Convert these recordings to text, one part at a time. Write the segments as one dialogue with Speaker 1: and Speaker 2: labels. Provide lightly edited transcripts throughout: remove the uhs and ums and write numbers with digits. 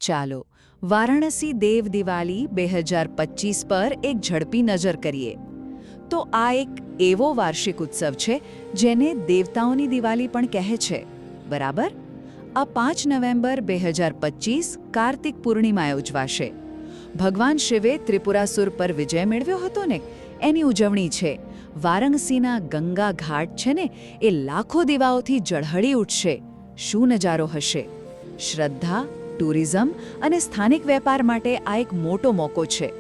Speaker 1: ચાલો વારાણસી દેવ દિવાળી 2025 પર એક ઝડપી નજર કરીએ તો આ એક એવો વાર્ષિક ઉત્સવ છે જેને દેવતાઓની દિવાળી પણ કહે છે બરાબર આ 5 નવેમ્બર 2025 કાર્તિક પૂર્ણિમાએ ઉજવાશે ભગવાન શિવે ત્રિપુરાસુર પર વિજય મેળવ્યો હતો ને એની ઉજવણી છે વારાણસીના ગંગા ઘાટ છે ને એ લાખો દીવાઓથી ઝળહળી ઉઠશે શું નજારો હશે શ્રદ્ધા ટુરિઝમ અને સ્થાનિક વેપાર માટે આ એક મોટો મોકો છે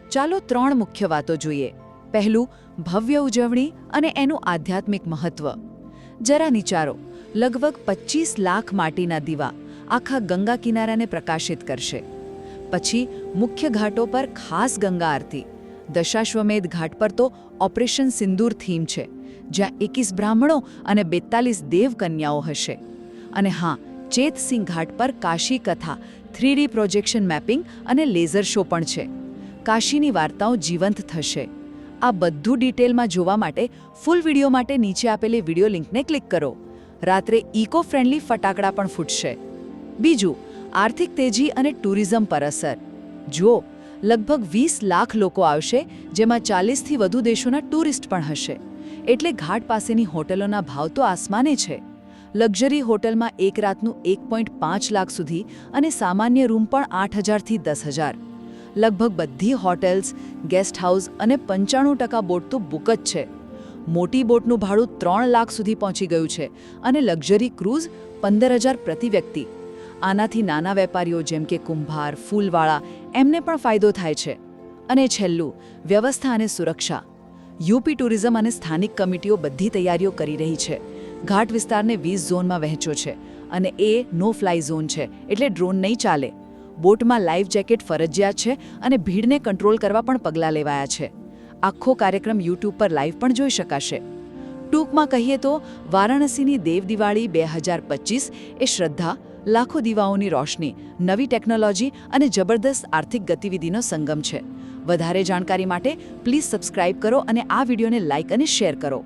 Speaker 1: ચાલો 3 મુખ્ય વાતો જોઈએ પહેલું ભવ્ય ઉજવણી અને એનું આધ્યાત્મિક મહત્વ જરા વિચારો લગભગ 25 લાખ માટીના દીવા આખા ગંગા કિનારાને પ્રકાશિત કરશે પછી મુખ્ય ઘાટો પર ખાસ ગંગા આરતી દશાશ્વમેધ ઘાટ પર તો ઓપરેશન સિંદૂર થીમ છે જ્યાં 21 બ્રાહ્મણો અને 42 દેવ કન્યાઓ હશે અને હા ચેતસિંહ ઘાટ પર કાશી કથા 3D પ્રોજેક્શન મેપિંગ અને લેઝર શો પણ છે કાશીની વાર્તાઓ જીવંત થશે આ બધું ડિટેલમાં જોવા માટે ફૂલ વિડીયો માટે નીચે આપેલી વિડીયો લિંકને ક્લિક કરો રાત્રે ઇકો ફ્રેન્ડલી ફટાકડા પણ ફૂટશે બીજું આર્થિક તેજી અને ટુરિઝમ પર અસર જુઓ લગભગ 20 લાખ લોકો આવશે જેમાં 40થી વધુ દેશોના ટુરિસ્ટ પણ હશે એટલે ઘાટ પાસેની હોટલોના ભાવ તો આસમાને છે લક્ઝરી હોટલમાં એક રાતનું 1.5 લાખ સુધી અને સામાન્ય રૂમ પણ 8,000થી 10,000 લગભગ બધી હોટેલ્સ ગેસ્ટ હાઉસ અને 95% બોટ તો બુક જ છે મોટી બોટનું ભાડું 3 લાખ સુધી પહોંચી ગયું છે અને લક્ઝરી ક્રૂઝ 15,000 પ્રતિ વ્યક્તિ આનાથી નાના વેપારીઓ જેમ કે કુંભાર ફૂલવાળા એમને પણ ફાયદો થાય છે અને છેલ્લું વ્યવસ્થા અને સુરક્ષા યુપી ટુરિઝમ અને સ્થાનિક કમિટીઓ બધી તૈયારીઓ કરી રહી છે ઘાટ વિસ્તારને 20 ઝોનમાં વહેંચ્યો છે અને એ નો ફ્લાય ઝોન છે એટલે ડ્રોન નહીં ચાલે બોટમાં લાઈફ જેકેટ ફરજિયાત છે અને ભીડને કંટ્રોલ કરવા પણ પગલાં લેવાયા છે આખો કાર્યક્રમ યુટ્યુબ પર લાઈવ પણ જોઈ શકાશે ટૂંકમાં કહીએ તો વારાણસીની દેવ દિવાળી 2025 એ શ્રદ્ધા લાખો દીવાઓની રોશની નવી ટેકનોલોજી અને જબરદસ્ત આર્થિક ગતિવિધિનો સંગમ છે વધારે જાણકારી માટે પ્લીઝ સબસ્ક્રાઇબ કરો અને આ વિડીયોને લાઇક અને શેર કરો